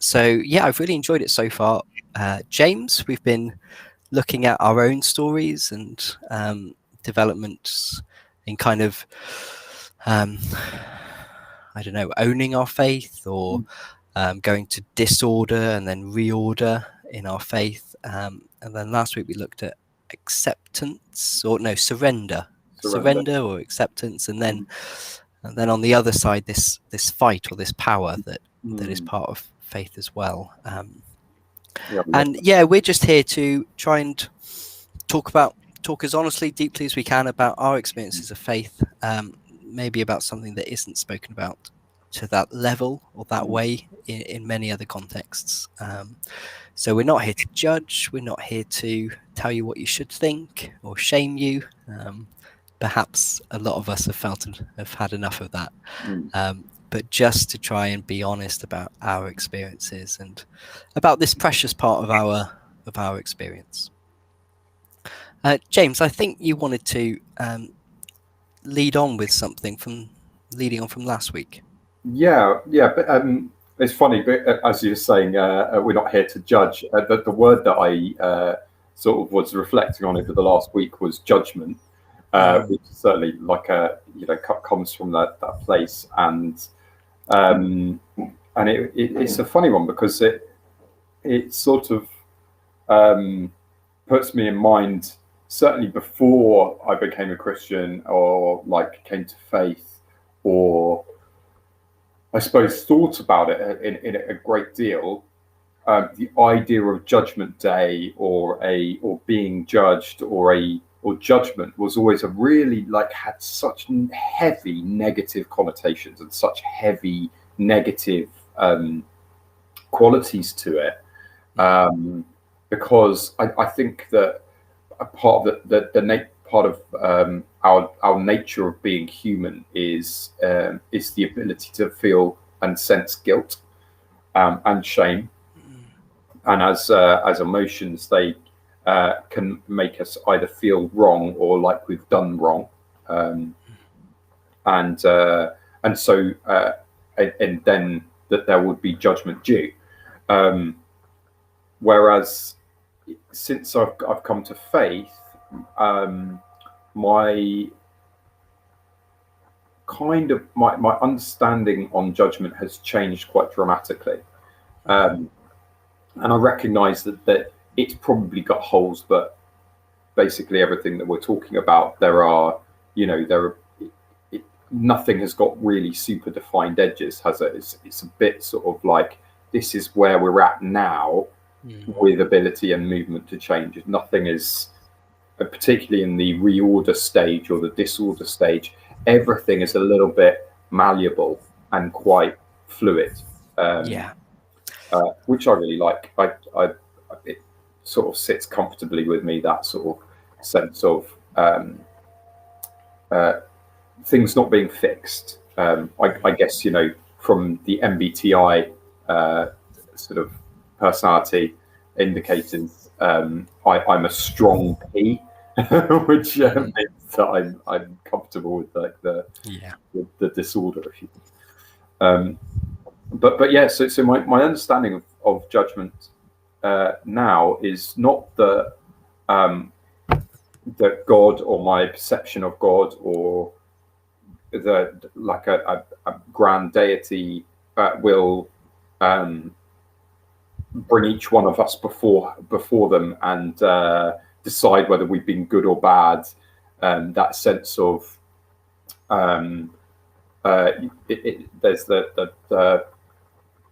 So yeah, I've really enjoyed it so far. James, we've been looking at our own stories and developments in kind of, I don't know, owning our faith, or going to disorder and then reorder in our faith. And then last week we looked at acceptance, or no, surrender or acceptance, and then on the other side, this fight, or this power that is part of faith as well. And yeah, we're just here to try and talk as honestly, deeply as we can about our experiences of faith, maybe about something that isn't spoken about to that level or that way in many other contexts. So we're not here to judge. We're not here to tell you what you should think or shame you. Perhaps a lot of us have had enough of that. But just to try and be honest about our experiences and about this precious part of our experience. James, I think you wanted to lead on with something from last week. Yeah, but it's funny, but as you were saying, we're not here to judge. The word that I sort of was reflecting on over the last week was judgment, which certainly comes from that place, and it's a funny one because it sort of puts me in mind, certainly before I became a Christian or came to faith, or I suppose thought about it in a great deal. The idea of Judgment Day or being judged or judgment was always a really had such heavy negative connotations and such heavy negative qualities to it, because I think that a part of part of our nature of being human is the ability to feel and sense guilt and shame, and as emotions, they can make us either feel wrong or like we've done wrong, and then that there would be judgment due. Whereas since I've come to faith, my understanding on judgment has changed quite dramatically, and I recognise that it's probably got holes, but basically everything that we're talking about, nothing has got really super defined edges, has it? It's a bit sort of like, this is where we're at now, with ability and movement to change. Nothing is, particularly in the reorder stage or the disorder stage, everything is a little bit malleable and quite fluid. Which I really like. It sort of sits comfortably with me, that sort of sense of things not being fixed. I guess, from the MBTI sort of personality indicators, I'm a strong P, which means that I'm comfortable with the disorder, if you will. But yeah, so my understanding of judgment now is not that God, or my perception of God, or a grand deity will bring each one of us before them and decide whether we've been good or bad. That sense of there's the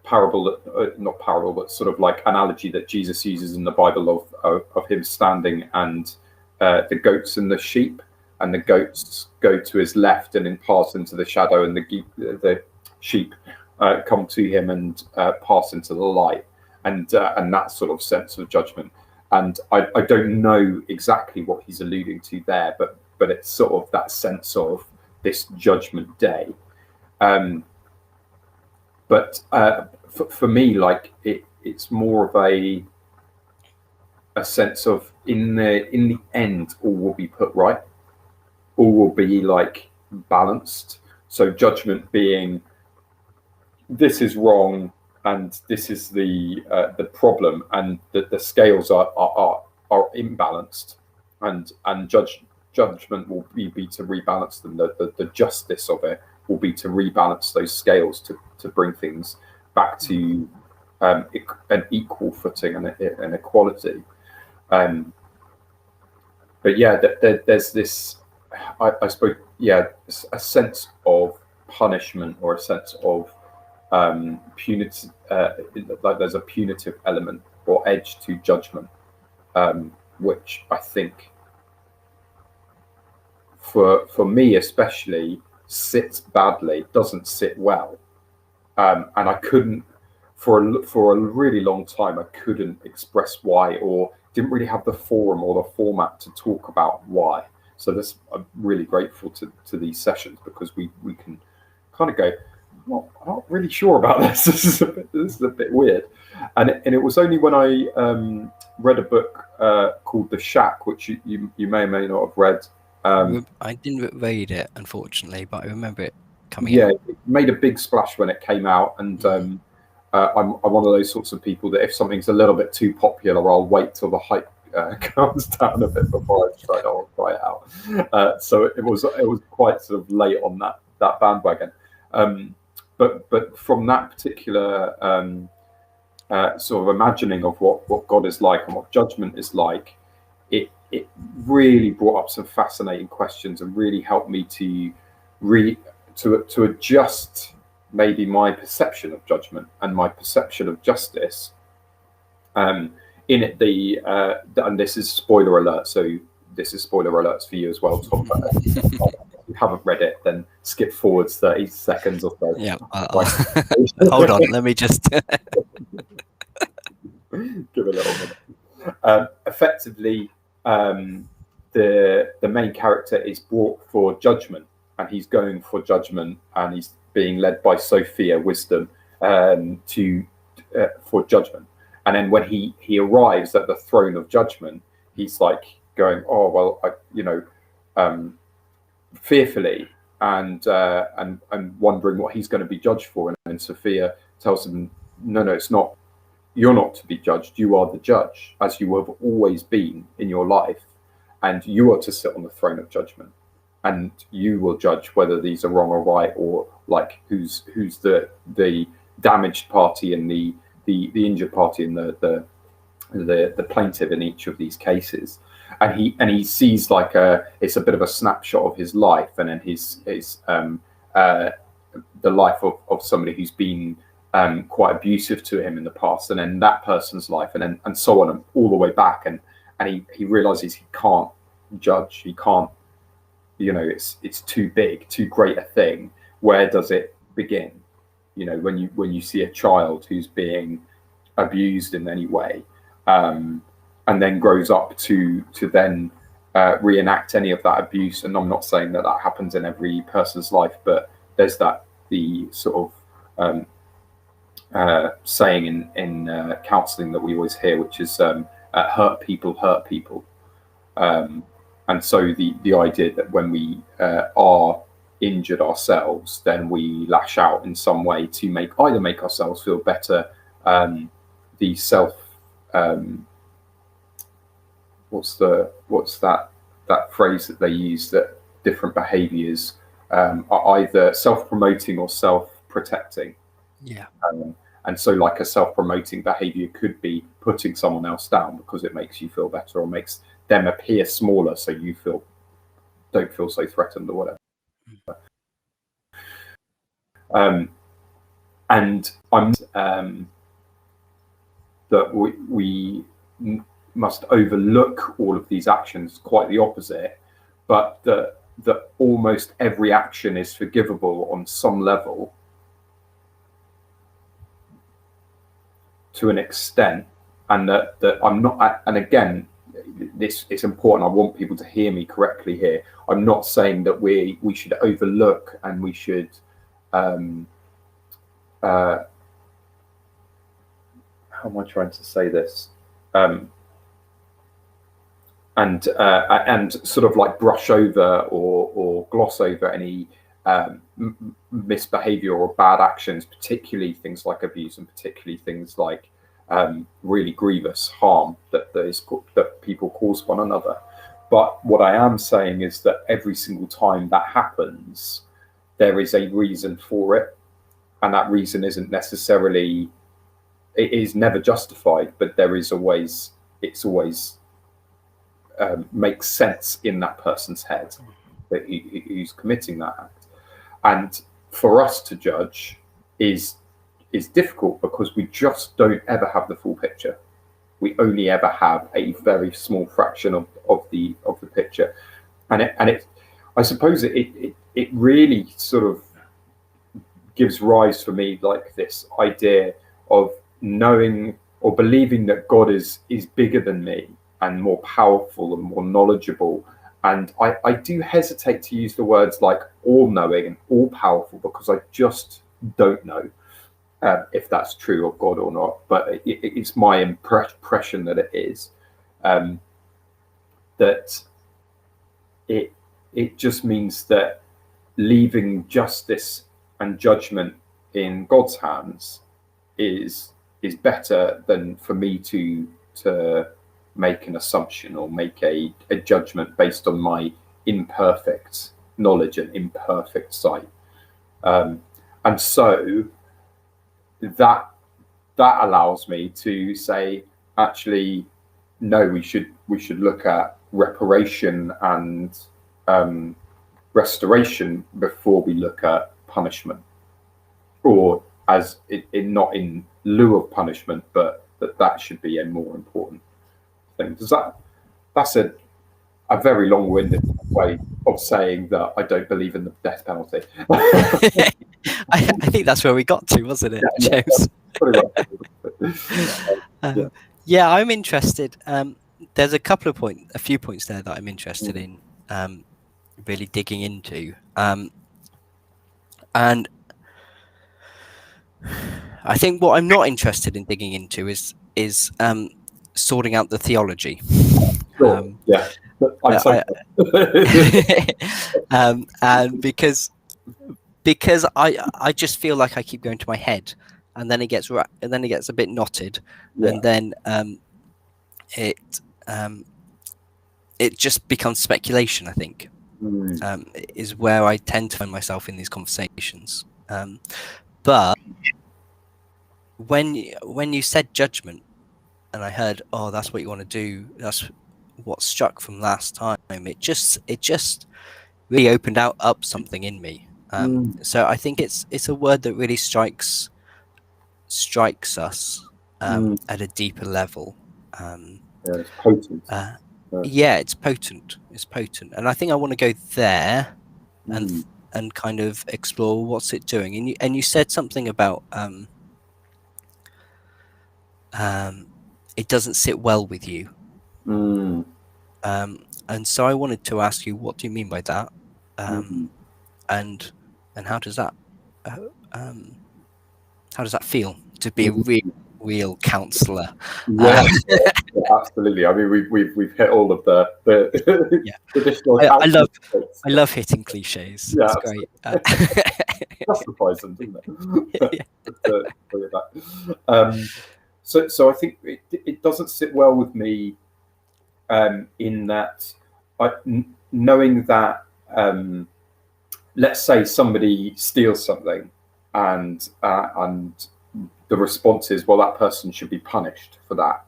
parable, not parable, but sort of like analogy that Jesus uses in the Bible of him standing and the goats and the sheep, and the goats go to his left and pass into the shadow, and the sheep come to him and pass into the light, and that sort of sense of judgment. And I don't know exactly what he's alluding to there, but it's sort of that sense of this judgment day. But for me, it's more of a sense of in the end, all will be put right, all will be balanced. So judgment being, this is wrong, and this is the problem, and the scales are imbalanced, and judgment will be to rebalance them. The justice of it will be to rebalance those scales to bring things back to an equal footing and an equality. But yeah, there's this, I suppose, a sense of punishment, or a sense of punitive, like there's a punitive element or edge to judgment, which I think for me especially sits badly, doesn't sit well, and I couldn't for a really long time I couldn't express why, or didn't really have the forum or the format to talk about why. So I'm really grateful to these sessions, because we can kind of go, I'm not really sure about this. This is a bit weird. And it was only when I read a book called The Shack, which you may or may not have read. I didn't read it, unfortunately, but I remember it coming Yeah, out. it made a big splash when it came out, and I'm one of those sorts of people that if something's a little bit too popular, I'll wait till the hype comes down a bit before I try it out. So it was quite sort of late on that bandwagon. But from that particular sort of imagining of what God is like and what judgment is like, it really brought up some fascinating questions, and really helped me to adjust maybe my perception of judgment and my perception of justice. In it, and this is spoiler alert, so this is spoiler alerts for you as well, Tom. If you haven't read it, then skip forwards 30 seconds or so. Yeah, hold on, let me just give a little minute. Effectively, the main character is brought for judgment, and he's going for judgment, and he's being led by Sophia, wisdom, for judgment. And then when he arrives at the throne of judgment, he's like going, oh well, fearfully, and wondering what he's going to be judged for. And then Sophia tells him, no, it's not. You're not to be judged. You are the judge, as you have always been in your life, and you are to sit on the throne of judgment, and you will judge whether these are wrong or right, or like who's the damaged party and the injured party and the plaintiff in each of these cases. And he sees like it's a bit of a snapshot of his life, and then his the life of somebody who's been quite abusive to him in the past, and then that person's life, and so on, and all the way back, and he realizes he can't judge, he can't, it's too big, too great a thing. Where does it begin? When you see a child who's being abused in any way, and then grows up to then reenact any of that abuse. And I'm not saying that happens in every person's life, but there's the sort of saying in counselling that we always hear, which is hurt people. And so the idea that when we are injured ourselves, then we lash out in some way to either make ourselves feel better, the self what's that phrase that they use, that different behaviors are either self-promoting or self-protecting. Yeah. And so like a self-promoting behavior could be putting someone else down because it makes you feel better, or makes them appear smaller, so you don't feel so threatened or whatever. And I'm that we must overlook all of these actions, quite the opposite, but that almost every action is forgivable on some level to an extent, and that I'm not, and again, this is important, I want people to hear me correctly here. I'm not saying that we should overlook, and we should how am I trying to say this? And sort of like brush over or gloss over any misbehavior or bad actions, particularly things like abuse, and particularly things like really grievous harm that people cause one another. But what I am saying is that every single time that happens, there is a reason for it, and that reason isn't necessarily, it is never justified, but there is always, it's always makes sense in that person's head that who's committing that act. And for us to judge is difficult because we just don't ever have the full picture. We only ever have a very small fraction of the picture, and it I suppose it really sort of gives rise for me like this idea of knowing or believing that God is bigger than me and more powerful and more knowledgeable. And I do hesitate to use the words like all-knowing and all-powerful because I just don't know if that's true of God or not. But it's my impression that it is. That it just means that leaving justice and judgment in God's hands is better than for me to make an assumption or make a judgment based on my imperfect knowledge and imperfect sight. And so that allows me to say, actually, no, we should look at reparation and restoration before we look at punishment, or as not in lieu of punishment, but that should be a more important thing. That's a very long-winded way of saying that I don't believe in the death penalty. I think that's where we got to, wasn't it, James? Yeah, I'm interested. There's a few points there that I'm interested in really digging into, and I think what I'm not interested in digging into is sorting out the theology. Sure. Yeah, and because I just feel like I keep going to my head, and then it gets a bit knotted, and then it just becomes speculation, I think. Is where I tend to find myself in these conversations. But when you said judgment, and I heard, oh, that's what you want to do, that's what struck from last time, it just really opened up something in me. So I think it's a word that really strikes us at a deeper level. It's potent. Yeah, it's potent. It's potent, and I think I want to go there and kind of explore what's it doing. And you said something about it doesn't sit well with you. And so I wanted to ask you, what do you mean by that? And how does that feel to be a real counsellor? Yeah, absolutely. I mean, we've hit all of the traditional. I love hitting cliches. Yeah, it's great. Justifies them, doesn't it? So I think it doesn't sit well with me in that knowing that let's say somebody steals something and the response is, well, that person should be punished for that.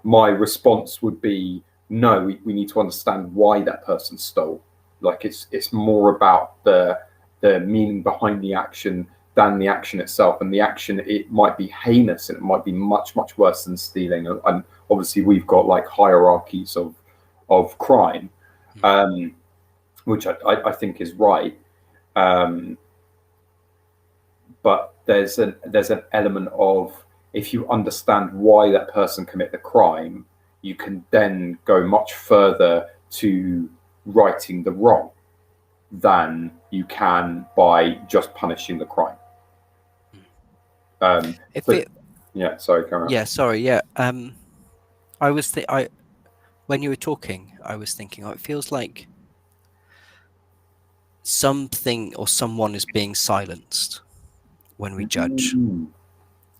My response would be, no, we need to understand why that person stole. Like it's more about the meaning behind the action than the action itself. And the action, it might be heinous and it might be much, much worse than stealing. And obviously we've got like hierarchies of crime, which I think is right. But there's an element of, if you understand why that person commit the crime, you can then go much further to righting the wrong than you can by just punishing the crime. Sorry, Karen. Yeah, sorry. Yeah. When you were talking, I was thinking, it feels like something or someone is being silenced when we judge.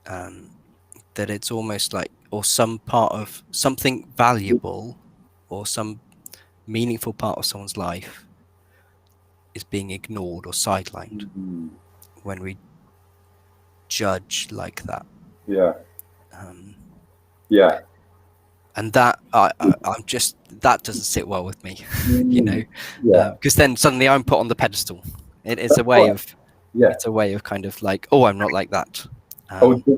That it's almost like, or some part of something valuable or some meaningful part of someone's life is being ignored or sidelined when we judge like that. Yeah. Um, Yeah. and that I'm just, that doesn't sit well with me, you know, Yeah. because then suddenly I'm put on the pedestal. It's That's a way right. of, Yeah. it's a way of kind of like, oh, I'm not like that.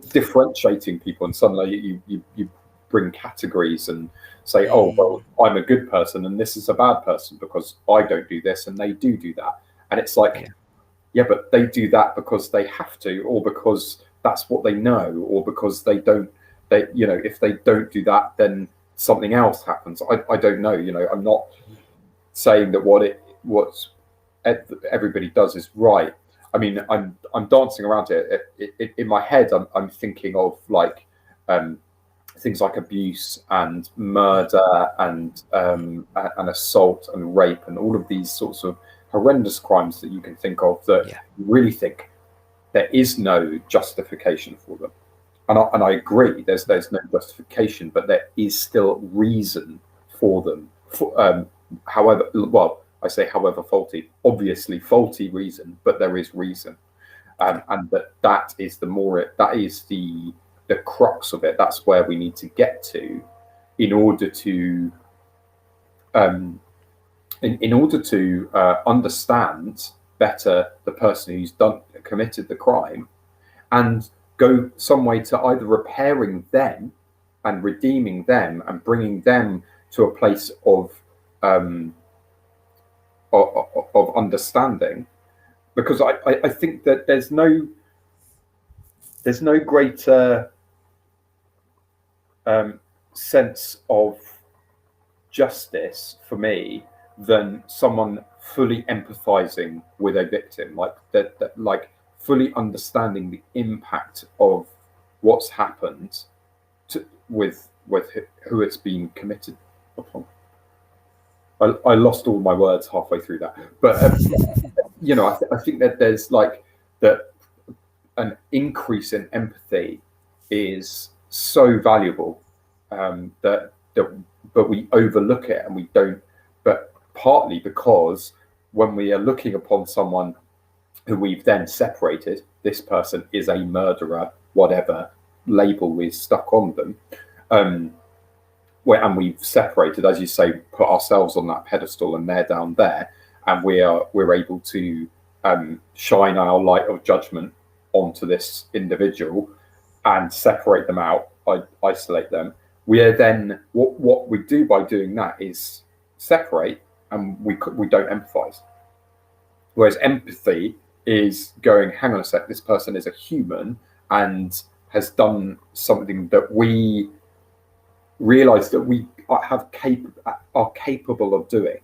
Differentiating people, and suddenly you bring categories and say, oh well, Mm, I'm a good person and this is a bad person because I don't do this and they do that. And it's like, yeah, yeah, but they do that because they have to, or because that's what they know, or because they don't, they, you know, if they don't do that, then something else happens. I don't know, you know. I'm not saying that what everybody does is right. I mean, I'm dancing around it. In my head, I'm thinking of like um, things like abuse and murder and assault and rape and all of these sorts of horrendous crimes that you can think of that yeah, you really think there is no justification for them. And I agree, there's no justification, but there is still reason for them. However, well, I say however faulty, obviously faulty reason, but there is reason, yeah, and that is that is the crux of it. That's where we need to get to, in order to in order to understand better the person who's committed the crime, and go some way to either repairing them and redeeming them and bringing them to a place um, of understanding. Because I think that there's no greater sense of justice for me than someone fully empathizing with a victim, like that like fully understanding the impact of what's happened with who it's been committed upon. I lost all my words halfway through that, but you know, I think that there's like that an increase in empathy is so valuable, that but we overlook it and we don't. But partly because when we are looking upon someone who we've then separated, this person is a murderer, whatever label we've stuck on them, and we've separated, as you say, put ourselves on that pedestal, and they're down there, and we're able to shine our light of judgment onto this individual and separate them out, isolate them. We are then what we do by doing that is separate, and we don't empathize. Whereas empathy is going, hang on a sec, this person is a human and has done something that we realize that we are capable of doing.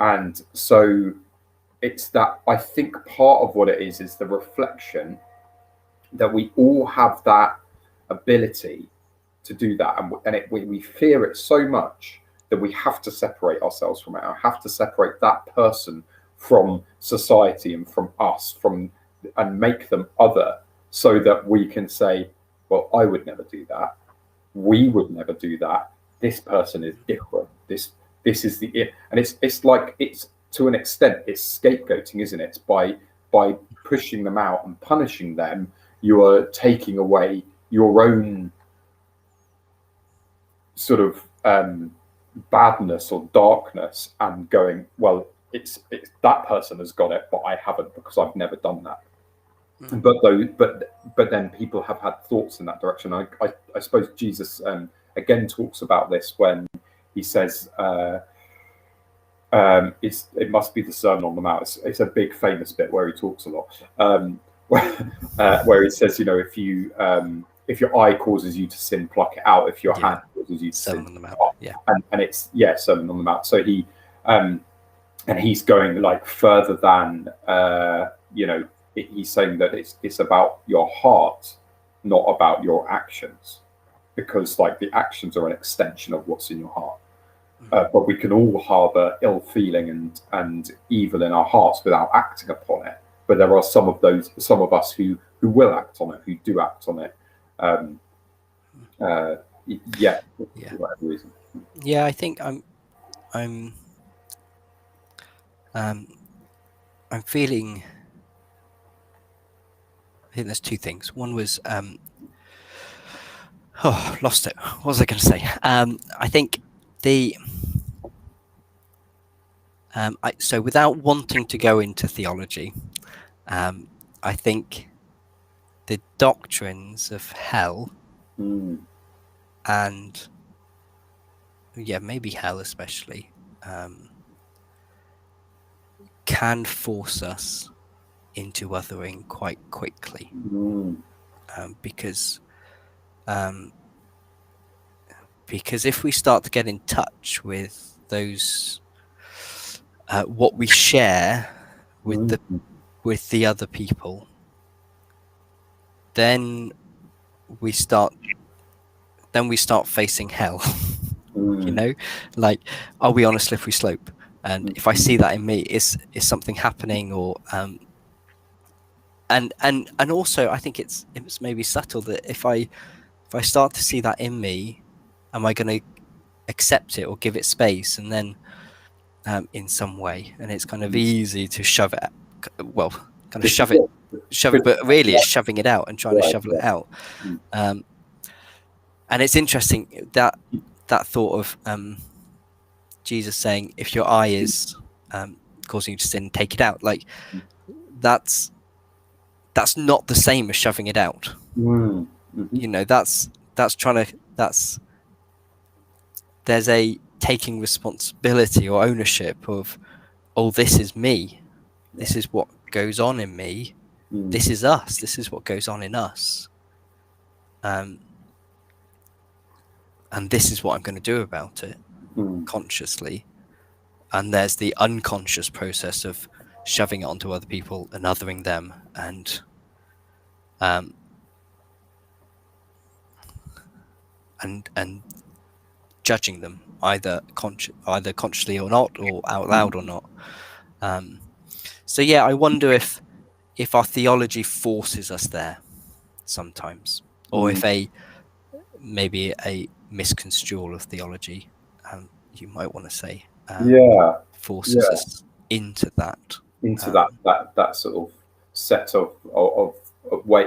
And so it's that, I think part of what it is the reflection that we all have that ability to do that, and we fear it so much that we have to separate ourselves from it. I have to separate that person from society and from us, and make them other, so that we can say, well, I would never do that. We would never do that. This person is different. This is and it's like, it's to an extent, it's scapegoating, isn't it? By pushing them out and punishing them, you are taking away your own sort of badness or darkness, and going, well, it's that person has got it, but I haven't, because I've never done that. But then people have had thoughts in that direction. I suppose Jesus again talks about this when he says, it must be the Sermon on the Mount. It's a big famous bit where he talks a lot, where he says, you know, if your eye causes you to sin, pluck it out. If your hand causes you to Sermon sin, on the Mount. pluck. Yeah, And it's Sermon on the Mount. So he and he's going like further than you know. He's saying that it's about your heart, not about your actions, because like the actions are an extension of what's in your heart. but we can all harbour ill feeling and evil in our hearts without acting upon it. But there are some of us who will act on it, who do act on it. Um, yeah, for Yeah. whatever reason. Yeah, I think I'm um I'm feeling. I think there's two things. One was oh, lost it. What was I going to say? I think the so without wanting to go into theology, I think the doctrines of hell and maybe hell especially can force us into othering quite quickly, because if we start to get in touch with those what we share with the other people, then we start facing hell. You know, like, are we on a slippery slope? And if I see that in me, is something happening? Or and also I think it's maybe subtle that if I start to see that in me, am I going to accept it or give it space? And then in some way, and it's kind of easy to shove it, well, kind of This is shove it, but really it's shoving it out and trying to shovel it out. And it's interesting that thought of Jesus saying, if your eye is causing you to sin, take it out. Like, that's not the same as shoving it out. You know, that's there's a taking responsibility or ownership of, oh, this is me. This is what goes on in me. This is us. This is what goes on in us. And this is what I'm going to do about it consciously. And there's the unconscious process of shoving it onto other people and othering them, and judging them either consciously or not, or out loud or not. So yeah, I wonder if our theology forces us there sometimes, or if maybe a misconstrual of theology, you might want to say, forces us into that. That sort of set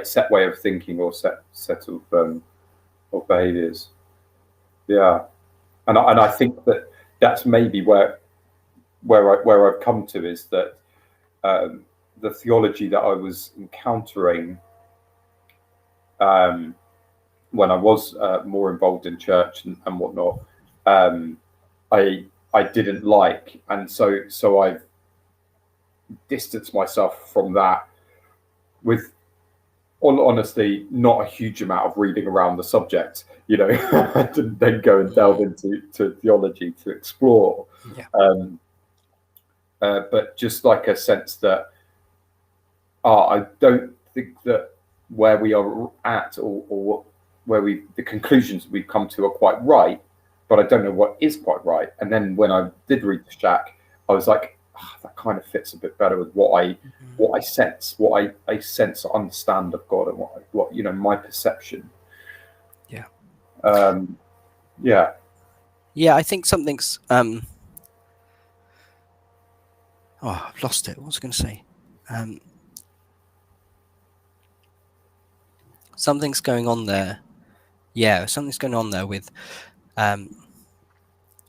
set way of thinking, or set of behaviours. Yeah, and I think that's maybe where I've come to, is that the theology that I was encountering when I was more involved in church and whatnot, I didn't like, and so I've distanced myself from that with, honestly, not a huge amount of reading around the subject. You know, I didn't then go and delve into theology to explore. But just like a sense that I don't think that where we are at, or where the conclusions we've come to are quite right, but I don't know what is quite right. And then when I did read the Shack, I was like, that kind of fits a bit better with what I sense, what I sense or understand of God, and what you know, my perception. I think something's I've lost it. What was I going to say? Something's going on there. Yeah, something's going on there with and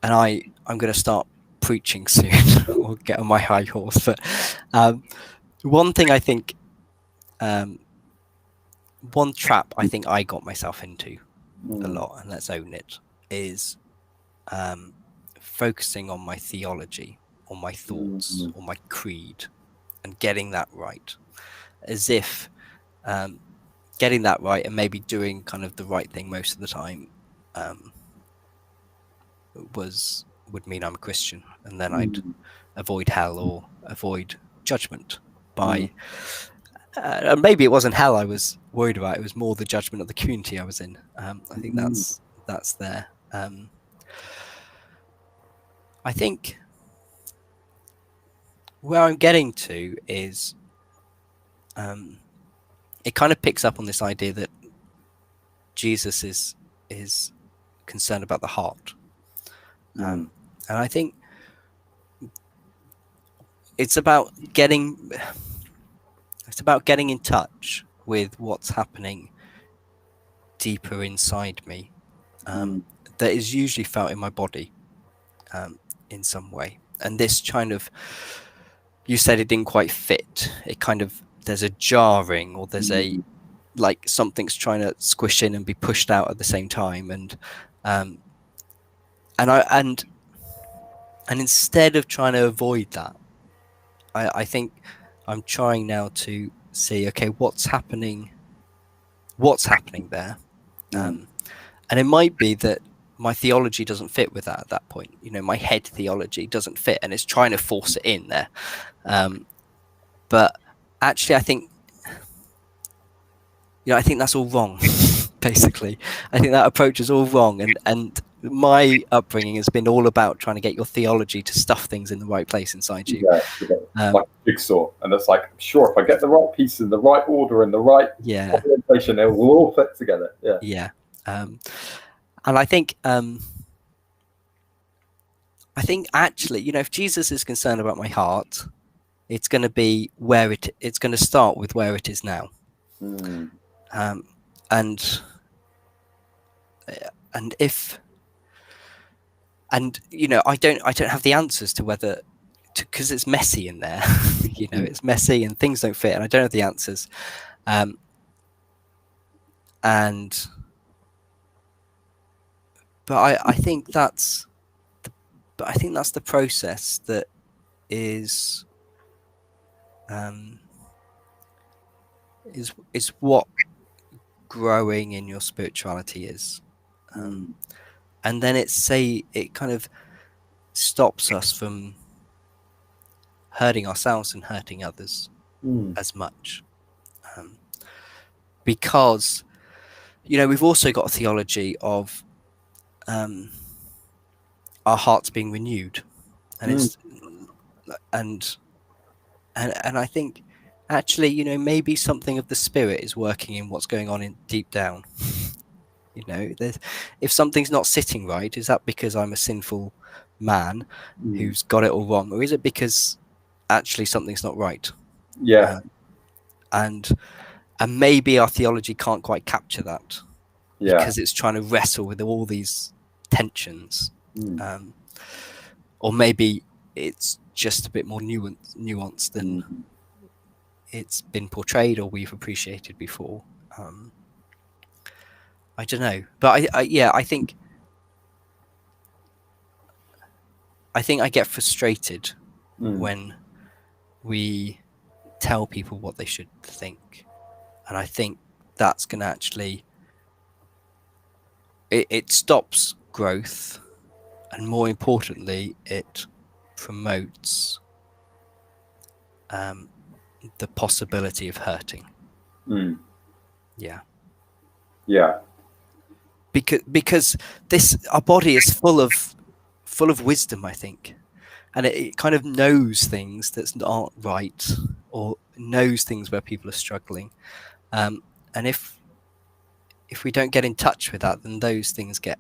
I'm going to start preaching soon or get on my high horse. But one thing I think, one trap I think I got myself into a lot, and let's own it, is focusing on my theology, or my thoughts, or my creed, and getting that right, as if getting that right and maybe doing kind of the right thing most of the time would mean I'm a Christian, and then I'd avoid hell or avoid judgment by and maybe it wasn't hell I was worried about, it was more the judgment of the community I was in. I think that's there. I think where I'm getting to is it kind of picks up on this idea that Jesus is concerned about the heart, Mm. and I think it's about getting in touch with what's happening deeper inside me, Mm. that is usually felt in my body, in some way. And this kind of, you said it didn't quite fit. It kind of, there's a jarring, or there's a, Mm. like something's trying to squish in and be pushed out at the same time. Um, and I and instead of trying to avoid that, I think I'm trying now to see, okay, what's happening there. Mm. And it might be that my theology doesn't fit with that at that point. My head theology doesn't fit, and it's trying to force it in there. But actually, I think that's all wrong. Basically, I think that approach is all wrong, and my upbringing has been all about trying to get your theology to stuff things in the right place inside you. Yeah, like Um, a jigsaw, and it's like, sure, if I get the right pieces in the right order and the right yeah, orientation, it will all fit together. Yeah. yeah, and I think actually, if Jesus is concerned about my heart, it's going to be it's going to start with where it is now. Mm. um, and and if and I don't have the answers to whether, because it's messy in there. It's messy and things don't fit, and I don't have the answers. And but I think that's the process that is is what growing in your spirituality is. Mm. And then it kind of stops us from hurting ourselves and hurting others Mm. as much, because we've also got a theology of our hearts being renewed, and Mm. it's and and I think actually maybe something of the spirit is working in what's going on in deep down. If something's not sitting right, is that because I'm a sinful man Mm. who's got it all wrong, or is it because actually something's not right? Yeah. uh, and and maybe our theology can't quite capture that, Yeah. because it's trying to wrestle with all these tensions. Mm. Or maybe it's just a bit more nuanced than Mm. it's been portrayed or we've appreciated before. I don't know, but I think I get frustrated Mm. when we tell people what they should think, and I think that's going to actually it stops growth, and more importantly, it promotes the possibility of hurting. Mm. Yeah, Yeah. because this our body is full of wisdom, I think, and it kind of knows things that aren't right, or knows things where people are struggling, and if we don't get in touch with that, then those things get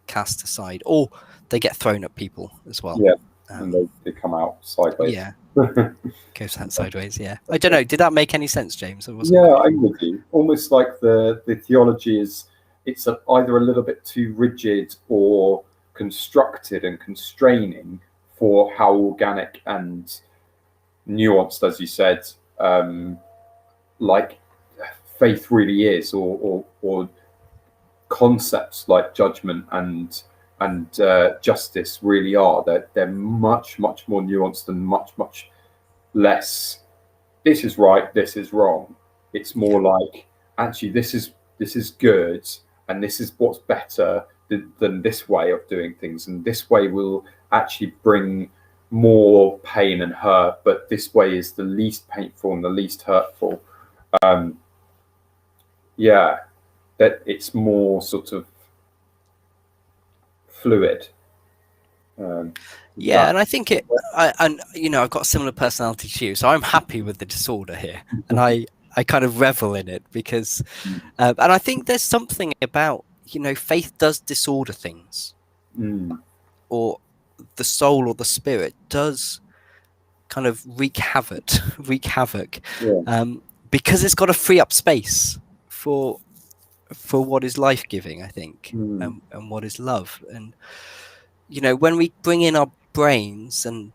cast aside, or they get thrown at people as well. Yeah. And um, they come out sideways. yeah, goes that sideways. Yeah, I don't know, did that make any sense, James? I wasn't Yeah, quite I'm sure. with you. Almost like the theology is, it's either a little bit too rigid or constructed and constraining for how organic and nuanced, as you said, like faith really is, or concepts like judgment and justice really are. They're much more nuanced and much less. This is right. This is wrong. It's Yeah, more like, actually, this is good, and this is what's better than this way of doing things, and this way will actually bring more pain and hurt, but this way is the least painful and the least hurtful. Yeah, that it's more sort of fluid. Yeah, That and I think and I've got a similar personality to you, so I'm happy with the disorder here, and I kind of revel in it because, and I think there's something about faith does disorder things, mm, or the soul or the spirit does kind of wreak havoc, yeah, um, because it's got to free up space for what is life giving, I think, mm, and what is love, and when we bring in our brains, and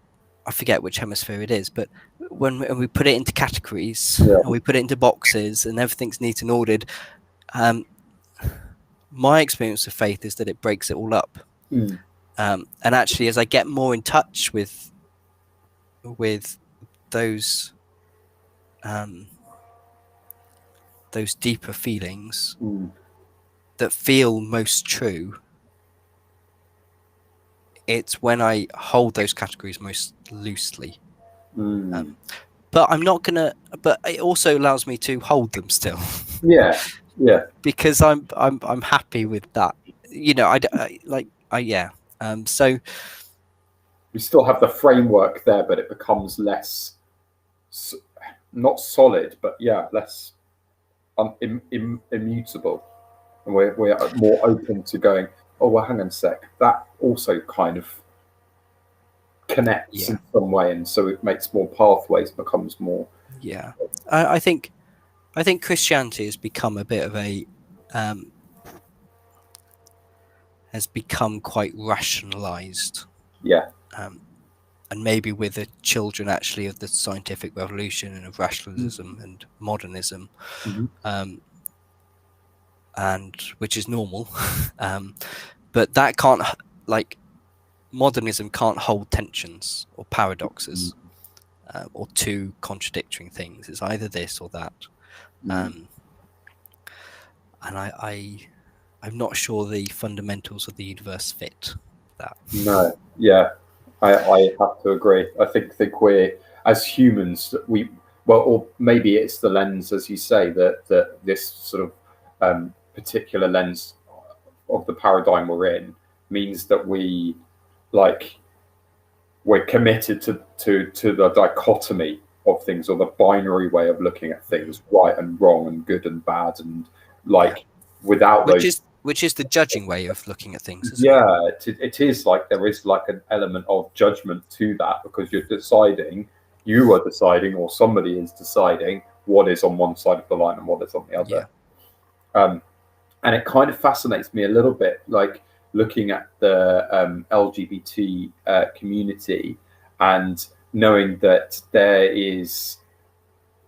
I forget which hemisphere it is, but when we put it into categories yeah, and we put it into boxes and everything's neat and ordered, um, my experience of faith is that it breaks it all up. mm, And actually, as I get more in touch with those um, those deeper feelings mm, that feel most true, it's when I hold those categories most loosely. mm. Um, but I'm not gonna. But it also allows me to hold them still, Yeah, yeah. because I'm happy with that. Yeah. So We still have the framework there, but it becomes less, not solid, but yeah, less immutable. And we're more open to going, oh, well, hang on a sec. That also kind of connects yeah, in some way. And so it makes more pathways, becomes more. yeah. I think Christianity has become a bit of a has become quite rationalized, Yeah. um, and maybe with the children actually of the scientific revolution and of rationalism and modernism, Mm-hmm. um, and which is normal, but that can't, like, modernism can't hold tensions or paradoxes, or two contradicting things. It's either this or that, Mm-hmm. and I'm not sure the fundamentals of the universe fit that. No, yeah, I have to agree. I think we're, as humans, we, well, or maybe it's the lens, as you say, that this sort of particular lens of the paradigm we're in means that like we're committed to the dichotomy of things, or the binary way of looking at Mm, things, right and wrong and good and bad, and yeah, like without those. which is the judging way of looking at things, isn't it? Yeah, it is like there is like an element of judgment to that, because you are deciding, or somebody is deciding what is on one side of the line and what is on the other. Yeah, Um, and it kind of fascinates me a little bit, like looking at the LGBT community, and knowing that there is,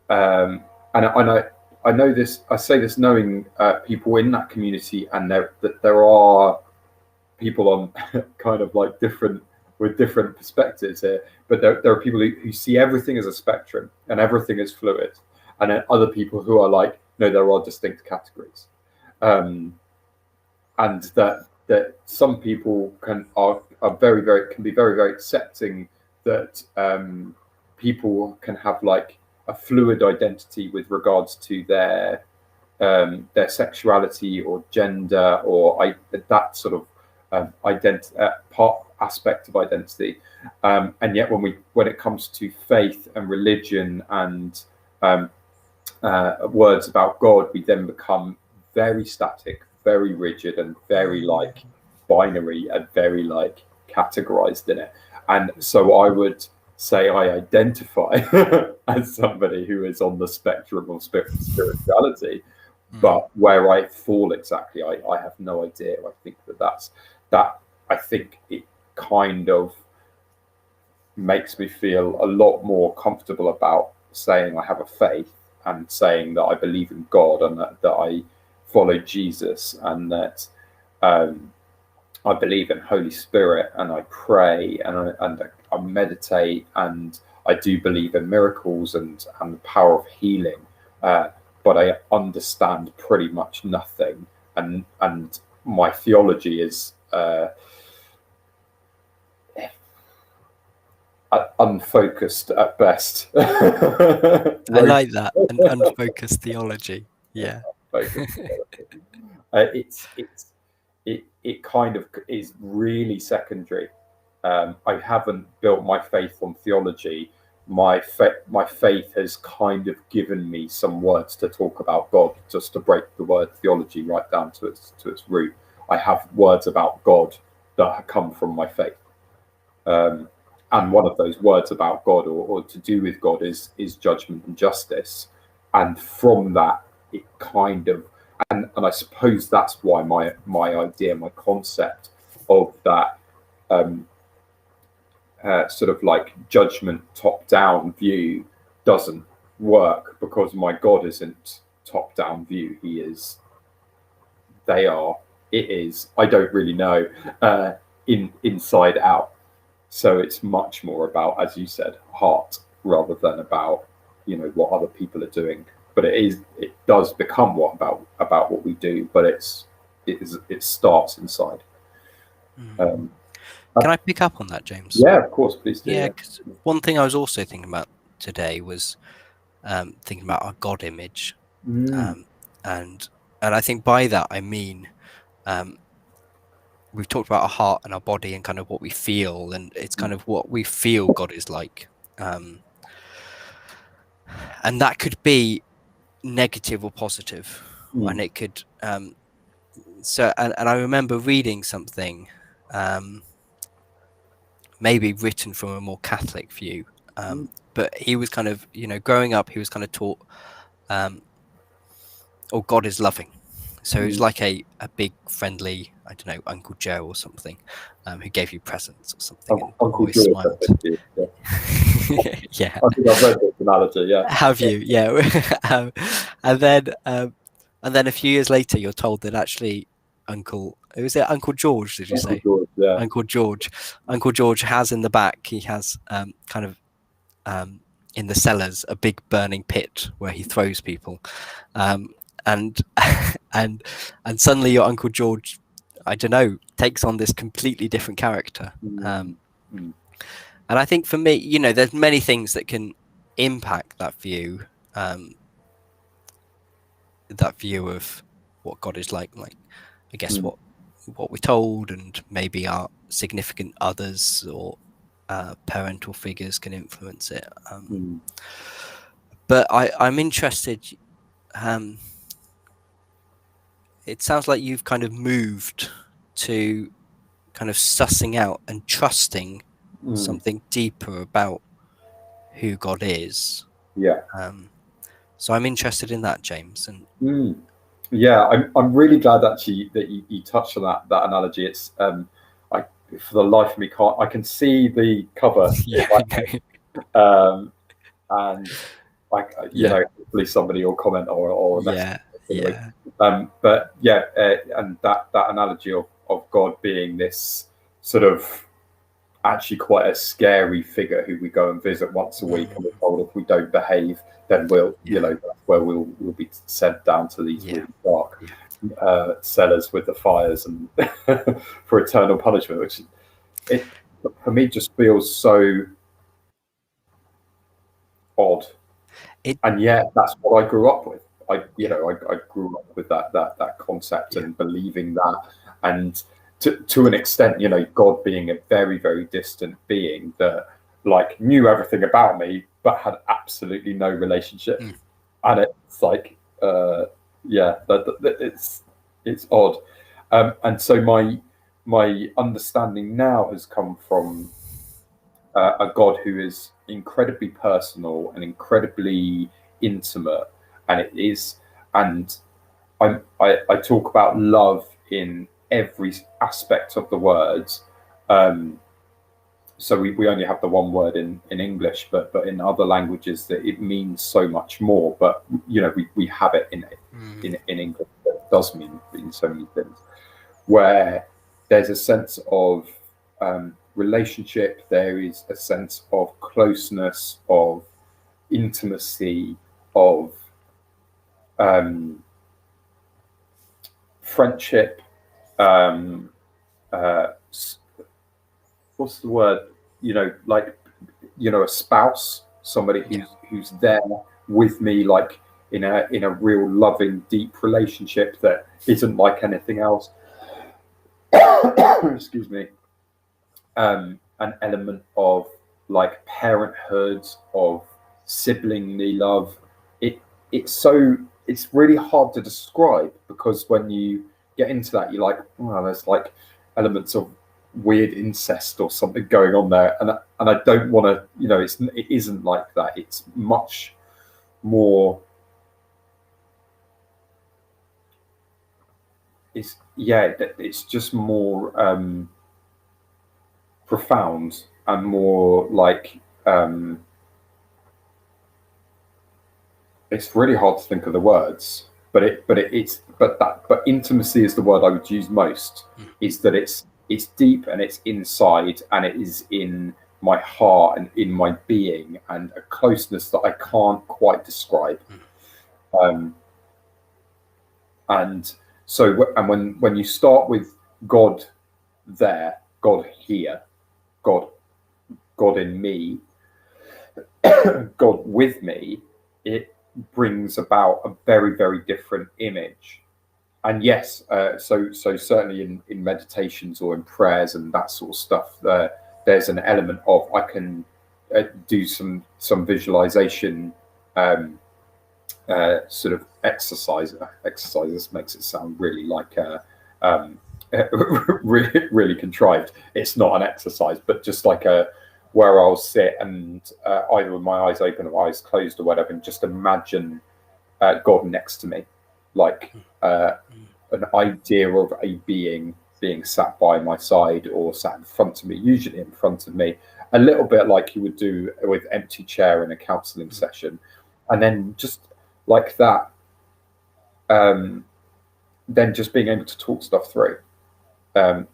and I know this, I say this knowing people in that community, and that there are people on kind of like different, with different perspectives here, but there are people who see everything as a spectrum and everything is fluid, and then other people who are like, no, there are distinct categories, um, and that some people are very can be very accepting that people can have like a fluid identity with regards to their sexuality or gender, or that sort of part aspect of identity, and yet when it comes to faith and religion and um, words about God, we then become very static, very rigid, and very like binary, and very like categorized in it. And so I would say I identify as somebody who is on the spectrum of spirituality, mm, but where I fall exactly, I have no idea. I think that I think it kind of makes me feel a lot more comfortable about saying I have a faith, and saying that I believe in God, and that I follow Jesus, and that um, I believe in Holy Spirit, and I pray, and I meditate, and I do believe in miracles and the power of healing. But I understand pretty much nothing, and my theology is unfocused at best. I like that, an unfocused theology. Yeah, Focused. It's it kind of is really secondary, I haven't built my faith on theology. My faith has kind of given me some words to talk about God, just to break the word theology right down to its root. I have words about God that come from my faith. And one of those words about God, or to do with God, is judgment and justice. And from that, it kind of, and I suppose that's why my idea, my concept of that sort of like judgment top-down view doesn't work, because my God isn't top-down view. He is, they are, it is, I don't really know, inside out. So it's much more about, as you said, heart, rather than about, you know, what other people are doing. But it does become about what we do, but it starts inside. Can I pick up on that, James? Yeah, of course, please do. Yeah, because one thing I was also thinking about today was thinking about our God image, and I think by that I mean we've talked about our heart and our body and kind of what we feel, and it's kind of what we feel God is like, and that could be negative or positive, and it could so and I remember reading something maybe written from a more Catholic view, but he was kind of, you know, growing up he was kind of taught or God is loving. So he was like a big friendly, I don't know, Uncle Joe or something, who gave you presents or something, and Uncle always George, smiled. Yeah. I think I've read this analogy. Yeah. Have you? Yeah. And then a few years later, you're told that actually Uncle George? Did you say? George, yeah. Uncle George has in the back. He has kind of in the cellars a big burning pit where he throws people, and and suddenly your Uncle George, I don't know, takes on this completely different character. And I think for me, you know, there's many things that can impact that view of what God is like I guess what we're told, and maybe our significant others or parental figures can influence it. But I'm interested. It sounds like you've kind of moved to kind of sussing out and trusting something deeper about who God is. Yeah. So I'm interested in that, James. And yeah, I'm really glad actually that you touched on that analogy. It's I, for the life of me, I can see the cover. Yeah. And like, you know, hopefully somebody will comment or yeah. But yeah, and that analogy of God being this sort of actually quite a scary figure who we go and visit once a week, and we're told if we don't behave, then you know, that's where we'll be sent down to these really dark cellars with the fires and for eternal punishment, which for me just feels so odd. And yet that's what I grew up with. I grew up with that concept and believing that, and to an extent, you know, God being a very, very distant being that like knew everything about me but had absolutely no relationship. And it's like it's odd. And so my understanding now has come from a God who is incredibly personal and incredibly intimate, and it is, and I talk about love in every aspect of the words. So we only have the one word in English, but in other languages that it means so much more. But you know, we have it in English that does mean so many things, where there's a sense of relationship, there is a sense of closeness, of intimacy, of friendship. What's the word? You know, like, you know, a spouse, somebody who's there with me, like in a real loving, deep relationship that isn't like anything else. Excuse me. an element of like parenthood, of siblingly love. It's really hard to describe, because when you get into that, you're like, well, there's like elements of weird incest or something going on there, and I don't want to, it isn't like that. It's much more. It's just more profound and more like it's really hard to think of the words, but intimacy is the word I would use most. Is that it's deep and it's inside and it is in my heart and in my being, and a closeness that I can't quite describe. And so, and when you start with God there, God here, God in me, God with me, it brings about a very, very different image. And yes, so certainly in meditations or in prayers and that sort of stuff, there's an element of I can do some visualization sort of exercises. Makes it sound really like really contrived. It's not an exercise, but just like where I'll sit and either with my eyes open or eyes closed or whatever, and just imagine God next to me, like an idea of a being sat by my side or sat in front of me, usually in front of me, a little bit like you would do with empty chair in a counselling session, and then just like that, then just being able to talk stuff through,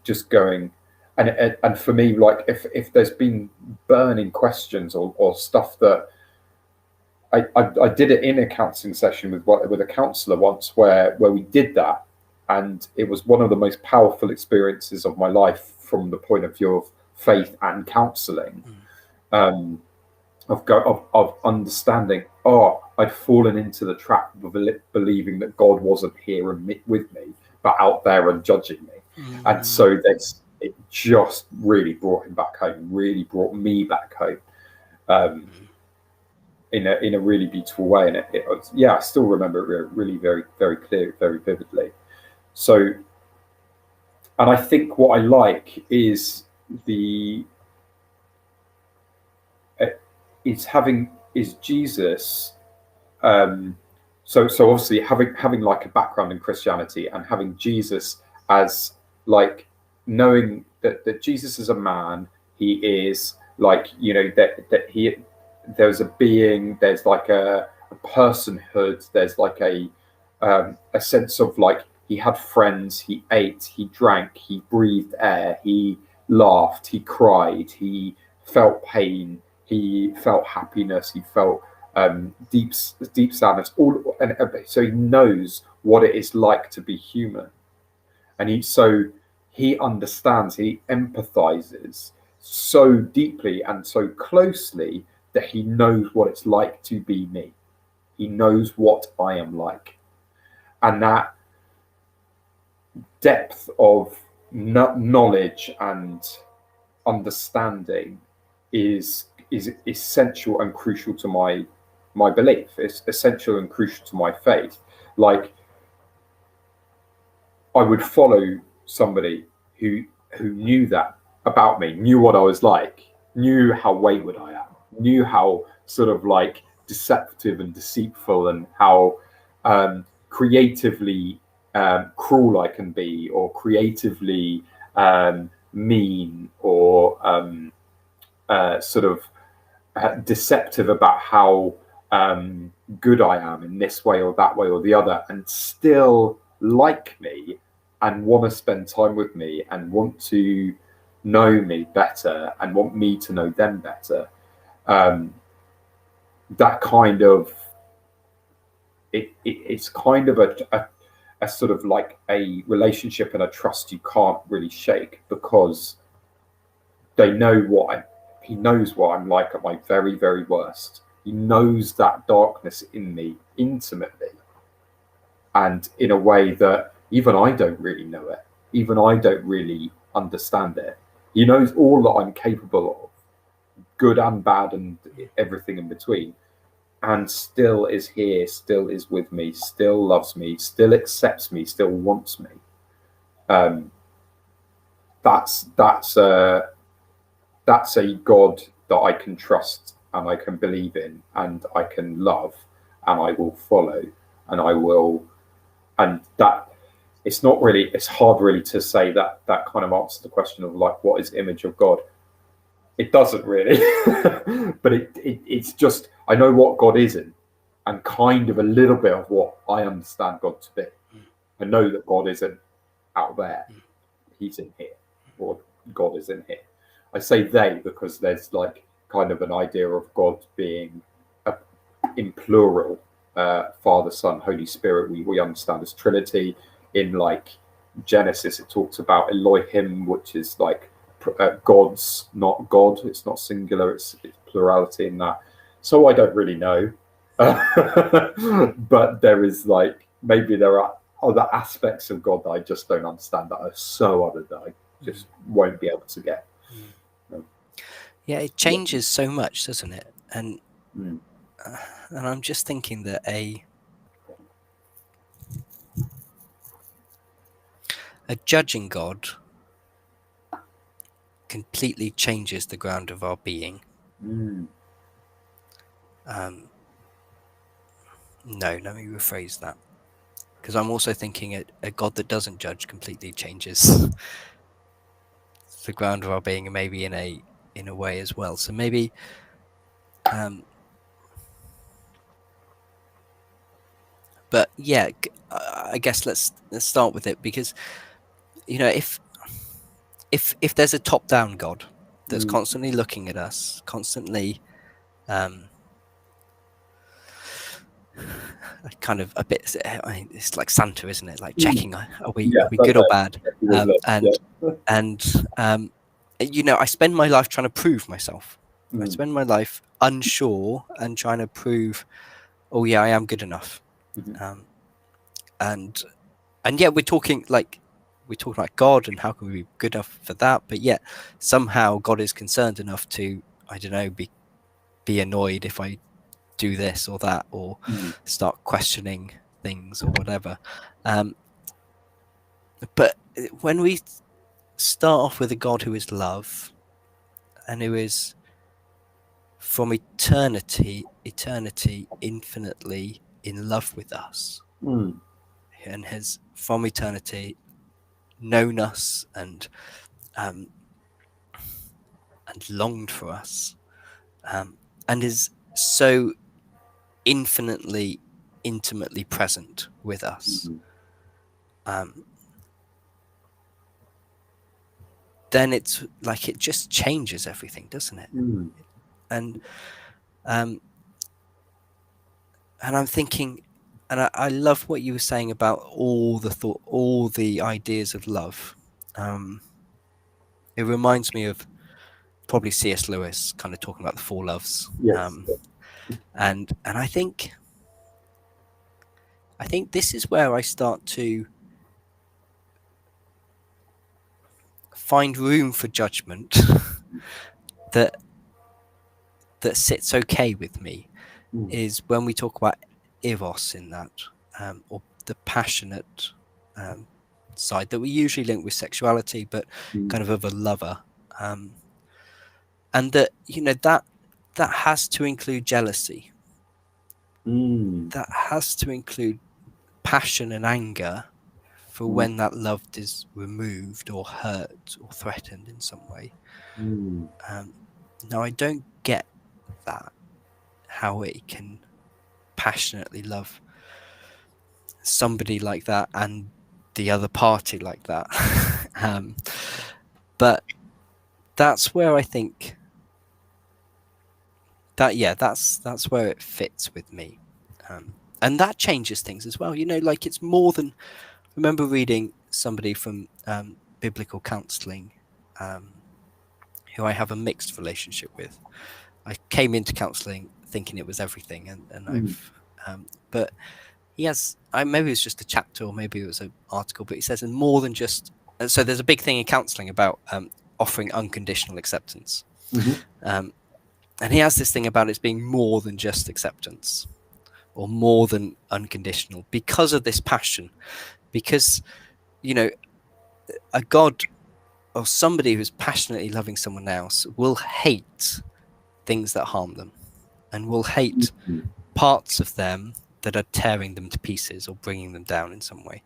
just going, and for me, like if there's been burning questions or stuff that I did it in a counselling session with a counsellor once, where we did that, and it was one of the most powerful experiences of my life from the point of view of faith and counselling. Of understanding, I'd fallen into the trap of believing that God wasn't here and with me, but out there and judging me. And so it just really brought him back home, really brought me back home, in a really beautiful way. And I still remember it really very, very clear, very vividly. So, and I think what I like is is Jesus. So obviously having like a background in Christianity and having Jesus as like knowing that Jesus is a man. He is like, that there's a being, there's like a personhood, there's like a sense of like he had friends, he ate, he drank, he breathed air, he laughed, he cried, he felt pain, he felt happiness, he felt deep sadness, and so he knows what it is like to be human, and he understands, he empathizes so deeply and so closely that he knows what it's like to be me. He knows what I am like, and that depth of knowledge and understanding is essential and crucial to my belief. It's essential and crucial to my faith. Like, I would follow somebody who knew that about me, knew what I was like, knew how wayward I am, knew how sort of like deceptive and deceitful, and how creatively cruel I can be, or creatively mean, or sort of deceptive about how good I am in this way or that way or the other, and still like me and want to spend time with me and want to know me better and want me to know them better. That kind of it's kind of a sort of like a relationship and a trust you can't really shake, because he knows what I'm like at my very, very worst. He knows that darkness in me intimately, and in a way that even I don't really know it. Even I don't really understand it. He knows all that I'm capable of, good and bad and everything in between, and still is here, still is with me, still loves me, still accepts me, still wants me. Um, that's a God that I can trust and I can believe in and I can love and I will follow and I will. And that, it's not really, it's hard really to say that that kind of answers the question of like what is image of God. It doesn't really, but it's just I know what God isn't, and kind of a little bit of what I understand God to be. I know that God isn't out there; He's in here, or God is in here. I say they because there's like kind of an idea of God being a, in plural, Father, Son, Holy Spirit. We understand as Trinity. In like Genesis, it talks about Elohim, which is like gods, not God. It's not singular. It's plurality in that. So I don't really know, but there is like maybe there are other aspects of God that I just don't understand that are so other that I just won't be able to get. Yeah, it changes so much, doesn't it? And Mm. and I'm just thinking that a judging God completely changes the ground of our being. Mm. No, let me rephrase that, because I'm also thinking a God that doesn't judge completely changes the ground of our being, and maybe in a way as well. So maybe, but yeah, I guess let's start with it, because if there's a top-down God that's Mm. constantly looking at us, constantly kind of a bit, it's like Santa, isn't it? Like Mm. checking, are Yeah, we good or okay. bad? With love. And Yeah. I spend my life trying to prove myself. I Mm. spend my life unsure and trying to prove, oh yeah, I am good enough. Mhm. Um, and yet we're talking like God and how can we be good enough for that? But yet somehow God is concerned enough to, I don't know, be annoyed if I do this or that, or Mm. start questioning things or whatever. But when we start off with a God who is love and who is from eternity infinitely in love with us, Mm. and has from eternity known us um, and longed for us, and is so infinitely intimately present with us, Mm. um, then it's like it just changes everything, doesn't it? Mm. And um, and I'm thinking, and I love what you were saying about all the ideas of love. It reminds me of probably C.S. Lewis kind of talking about the four loves, Yes. and I think this is where I start to find room for judgment that sits okay with me, Mm. is when we talk about eros in that, or the passionate um, side that we usually link with sexuality, but Mm. kind of a lover, and that that has to include jealousy, Mm. that has to include passion and anger for Mm. when that love is removed or hurt or threatened in some way. Mm. Um, Now, I don't get that, how it can passionately love somebody like that and the other party like that. um, but that's where I think that, yeah, that's where it fits with me. And that changes things as well. Like it's more than, remember reading somebody from biblical counseling, um, who I have a mixed relationship with. I came into counseling thinking it was everything, and Mm. but he has, maybe it was just a chapter or maybe it was an article, but he says, and more than just, and so there's a big thing in counseling about offering unconditional acceptance. Mm-hmm. And he has this thing about it being more than just acceptance or more than unconditional because of this passion. Because, you know, a God or somebody who's passionately loving someone else will hate things that harm them and will hate Mm-hmm. parts of them that are tearing them to pieces or bringing them down in some way,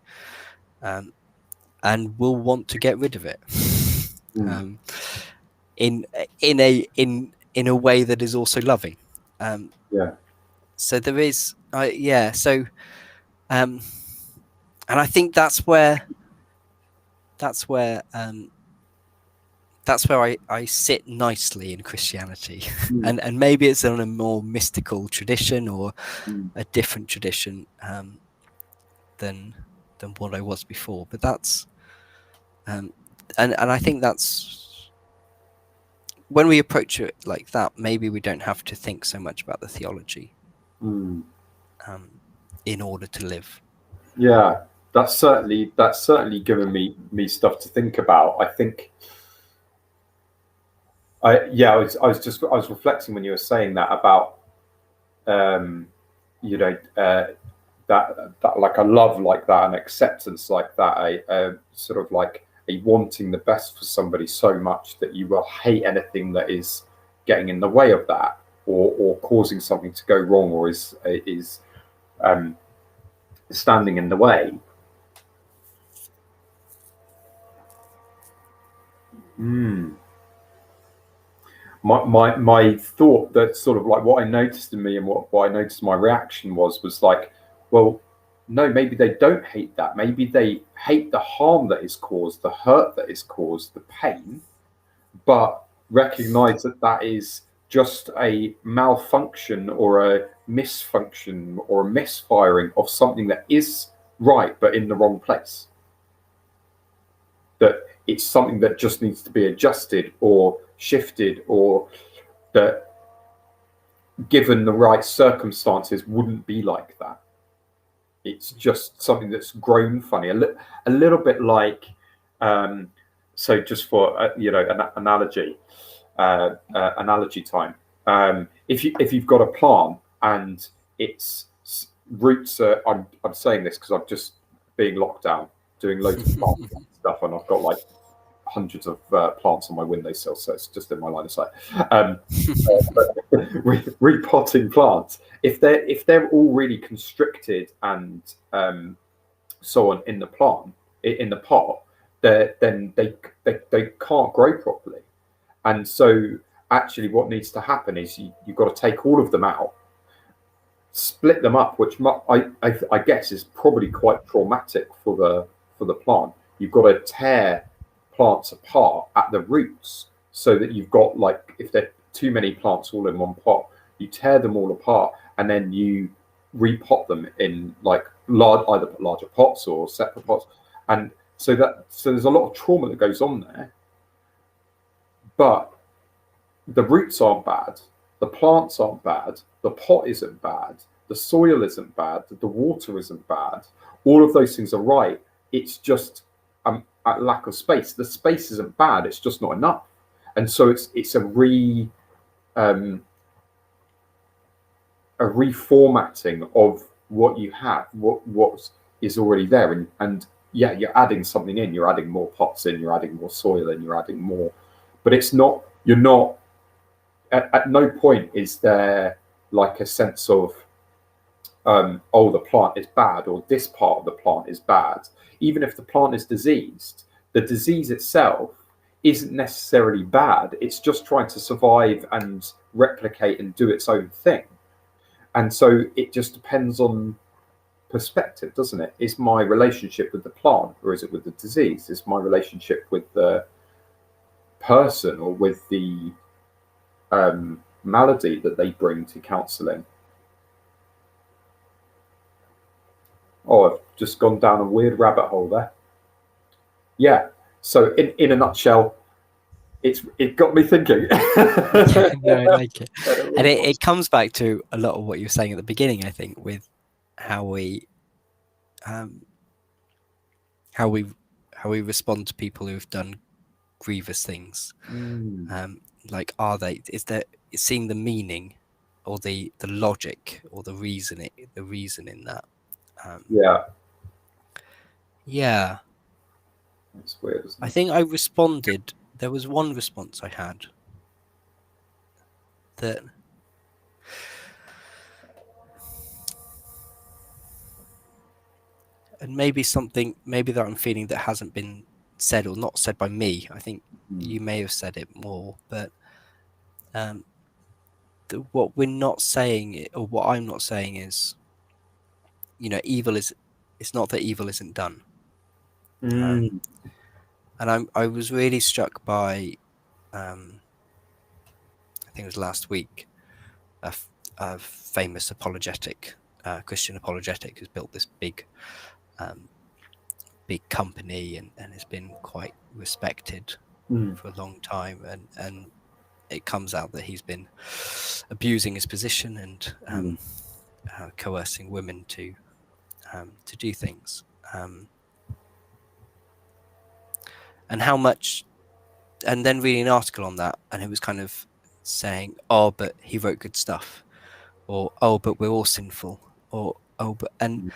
and will want to get rid of it. Mm. In a way that is also loving. Yeah. So there is, yeah. So, and I think that's where I sit nicely in Christianity, Mm. and maybe it's in a more mystical tradition or Mm. a different tradition than what I was before. But that's and I think that's when we approach it like that. Maybe we don't have to think so much about the theology Mm. in order to live. Yeah, that's certainly given me stuff to think about. I think I was reflecting when you were saying that about you know that like a love like that, an acceptance like that, a sort of like a wanting the best for somebody so much that you will hate anything that is getting in the way of that, or causing something to go wrong, or is um, standing in the way. Mm. My thought, that sort of like what I noticed in me, and what I noticed my reaction was like, well, no, maybe they don't hate that. Maybe they hate the harm that is caused, the hurt that is caused, the pain, but recognize that that is just a malfunction or a misfunction or a misfiring of something that is right but in the wrong place. That it's something that just needs to be adjusted or shifted, or that given the right circumstances wouldn't be like that. It's just something that's grown funny, a little bit like so just for an analogy time. If you've got a plant and its roots are, I'm saying this because I'm just being locked down doing loads of plant stuff, and I've got like hundreds of plants on my windowsill, so it's just in my line of sight. Repotting plants, if they're all really constricted and so on in the plant, in the pot, then they can't grow properly. And so actually what needs to happen is you've got to take all of them out, split them up, which I guess is probably quite traumatic for the plant. You've got to tear plants apart at the roots, so that you've got, like, if there are too many plants all in one pot, you tear them all apart and then you repot them in like either larger pots or separate pots. And so there's a lot of trauma that goes on there, but the roots aren't bad, the plants aren't bad, the pot isn't bad, the soil isn't bad, the water isn't bad. All of those things are right. It's just a lack of space. The space isn't bad, it's just not enough. And so it's a reformatting of what you have, what is already there. And yeah, you're adding something in, you're adding more pots in, you're adding more soil in, you're adding more, but you're not at no point is there like a sense of oh, the plant is bad, or this part of the plant is bad. Even if the plant is diseased, the disease itself isn't necessarily bad. It's just trying to survive and replicate and do its own thing. And so it just depends on perspective, doesn't it? Is my relationship with the plant, or is it with the disease? Is my relationship with the person, or with the malady that they bring to counselling? Oh, I've just gone down a weird rabbit hole there. Yeah. So in a nutshell, it got me thinking. No, I like it. And it comes back to a lot of what you were saying at the beginning, I think, with how we respond to people who've done grievous things. Mm. Like, is there, seeing the meaning or the logic or the reason in that. Um, Yeah, yeah, it's weird, isn't I it? think I responded. There was one response I had that, and maybe that I'm feeling that hasn't been said or not said by me. I think Mm. you may have said it more, but um, what we're not saying, or what I'm not saying, is, evil is. It's not that evil isn't done. Um, Mm. and I was really struck by, um, I think it was last week, a famous Christian apologetic, who's built this um, big company, and has been quite respected Mm. for a long time, and it comes out that he's been abusing his position and Mm. coercing women to do things, and how much, and then reading an article on that, and it was kind of saying, oh, but he wrote good stuff, or oh, but we're all sinful, or oh, but Mm.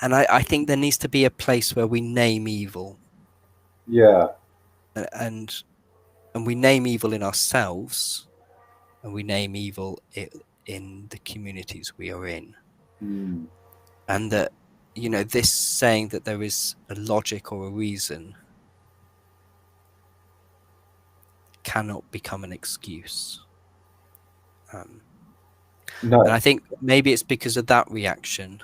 and I think there needs to be a place where we name evil, Yeah. and we name evil in ourselves, and we name evil in the communities we are in, Mm. and that, this saying that there is a logic or a reason cannot become an excuse. Um, and No. I think maybe it's because of that reaction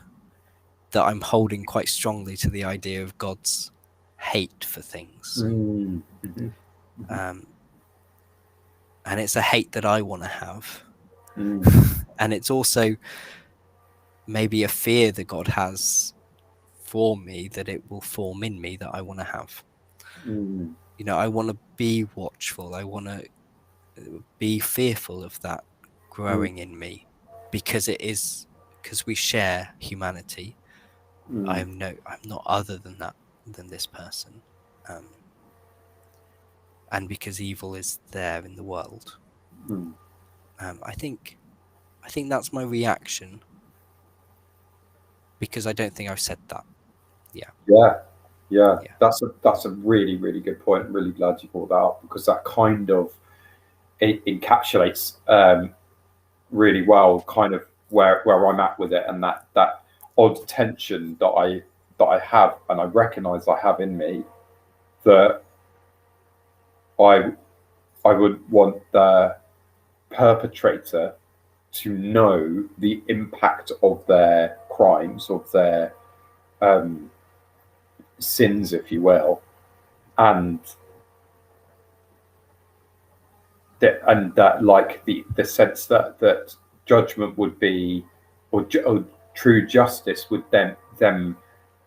that I'm holding quite strongly to the idea of God's hate for things. Mm. Mhm. Mhm. Um, and it's a hate that I want to have. Mm. And it's also maybe a fear that God has for me, that it will form in me, that I want to have. Mm. I want to be watchful. I want to be fearful of that Mm. growing in me, because we share humanity. Mm. I'm not other than that, than this person. Um, and because evil is there in the world. Mm. I think that's my reaction, because I don't think I've said that. Yeah, Yeah. Yeah. yeah, That's a really, really good point. I'm really glad you brought that up, because that kind of it encapsulates really well kind of where I'm at with it, and that odd tension that I have, and I recognise I have in me, that I I would want the perpetrator to know the impact of their crimes, of their um, sins, if you will, and that like the sense that judgment would be, or true justice would then them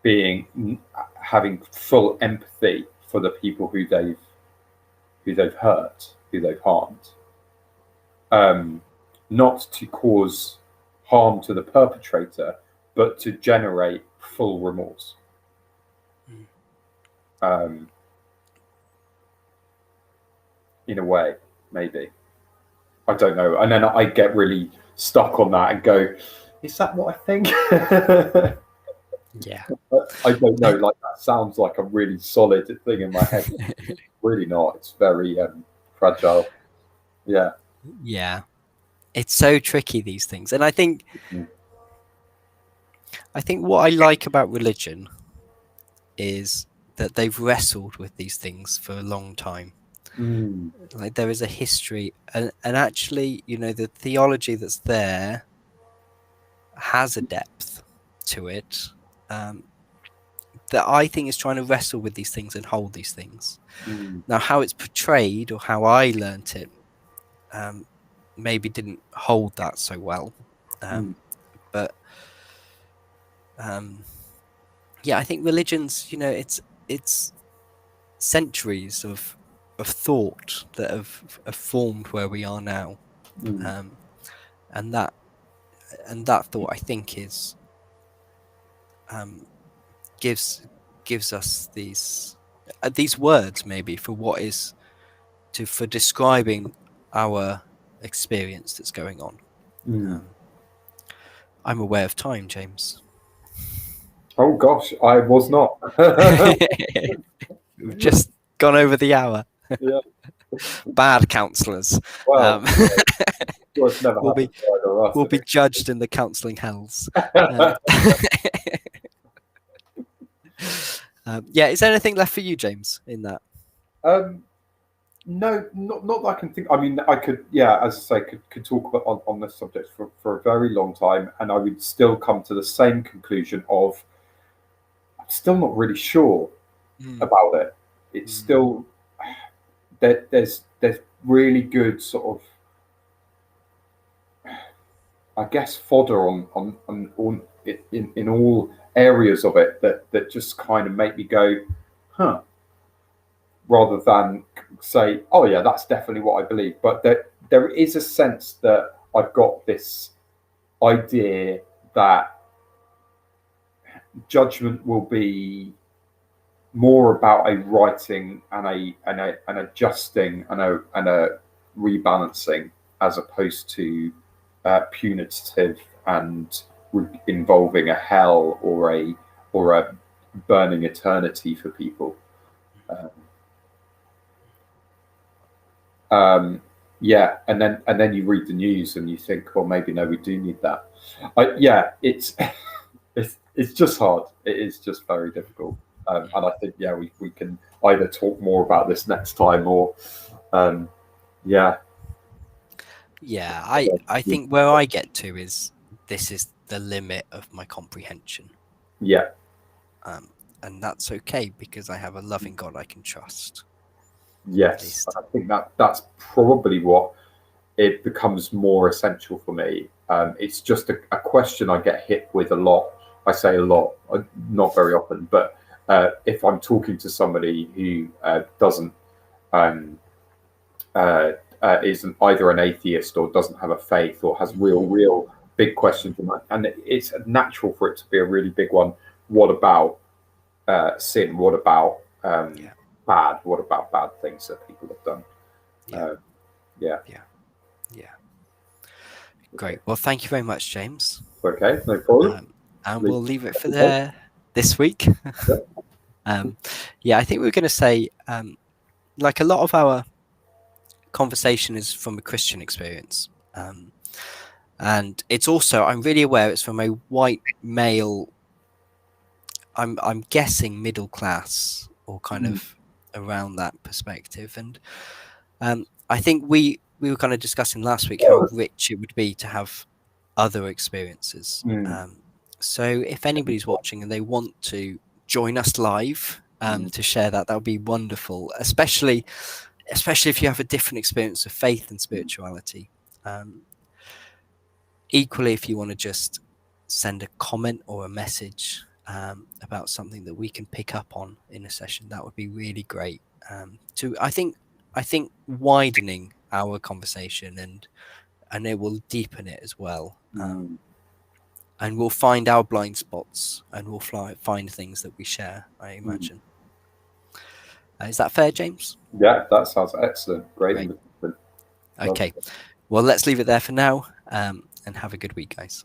being, having full empathy for the people who they've hurt, who they've harmed, um, not to cause harm to the perpetrator, but to generate full remorse. mm, Um, in a way, maybe. I don't know. And then I get really stuck on that and go, is that what I think? yeah. I don't know. I, Like, that sounds like a really solid thing in my head. Really not. It's very fragile. Yeah. yeah. It's so tricky, these things, and Mm. I think what I like about religion is that they've wrestled with these things for a long time. Mm. Like, there is a history, and actually, the theology that's there has a depth to it, um, that I think is trying to wrestle with these things and hold these things. Mm. Now, how it's portrayed or how I learnt it, um, maybe didn't hold that so well, Mm. but um, yeah, I think religions, it's centuries of thought that have formed where we are now, Mm. um, and that thought, I think, is, um, gives gives us these. these words maybe for what is for describing our experience that's going on. Mm. Um, I'm aware of time, James. Oh gosh, I was not. We've just gone over the hour. Yeah. Bad counsellors. Well, Um, well, it's never we'll happened be to either of us. we'll be judged in the counselling hells. Um, yeah, is there anything left for you, James, in that? um, no, not that I can think. I mean, I could, yeah, as I say, could talk about on this subject for a very long time, and I would still come to the same conclusion of I'm still not really sure Mm, about it. It's mm, still there's really good sort of, I guess, fodder on in all areas of it that just kind of make me go, huh, rather than say, oh yeah, that's definitely what I believe. But there is a sense that I've got this idea that judgment will be more about a writing and an adjusting and a rebalancing, as opposed to punitive and involving a hell or a burning eternity for people. Um, yeah, and then you read the news and you think, well, maybe no, we do need that. Yeah, it's just hard. It is just very difficult. And I think, yeah, we can either talk more about this next time or um, yeah, yeah, I think where I get to is this is the limit of my comprehension. yeah, Um, and that's okay because I have a loving God I can trust, at yes. least. I think that's probably what it becomes more essential for me. It's just a question I get hit with a lot. I say a lot, not very often, but if I'm talking to somebody who doesn't um, is either an atheist or doesn't have a faith or has real big questions, and it's natural for it to be a really big one. What about sin? What about Yeah, bad? What about bad things that people have done? yeah, Uh, yeah. yeah, yeah. Okay. Great. Well, thank you very much, James. Okay. No problem. And Leave we'll leave it for it there. there this week. Yeah. Yeah, I think we are going to say, like a lot of our conversation is from a Christian experience. And it's also, I'm really aware it's from a white male, I'm guessing middle class or kind Mm, of around that perspective. And I think we were kind of discussing last week how rich it would be to have other experiences. mm, So if anybody's watching and they want to join us live mm, to share that, that would be wonderful, especially if you have a different experience of faith and mm, spirituality. Equally, if you want to just send a comment or a message about something that we can pick up on in a session, that would be really great. To I think widening our conversation and it will deepen it as well. mm. And we'll find our blind spots and we'll find things that we share, I Mm. imagine. Is that fair, James? Yeah, that sounds excellent. Great Great. invitation. Love Okay. Well, let's leave it there for now and have a good week, guys.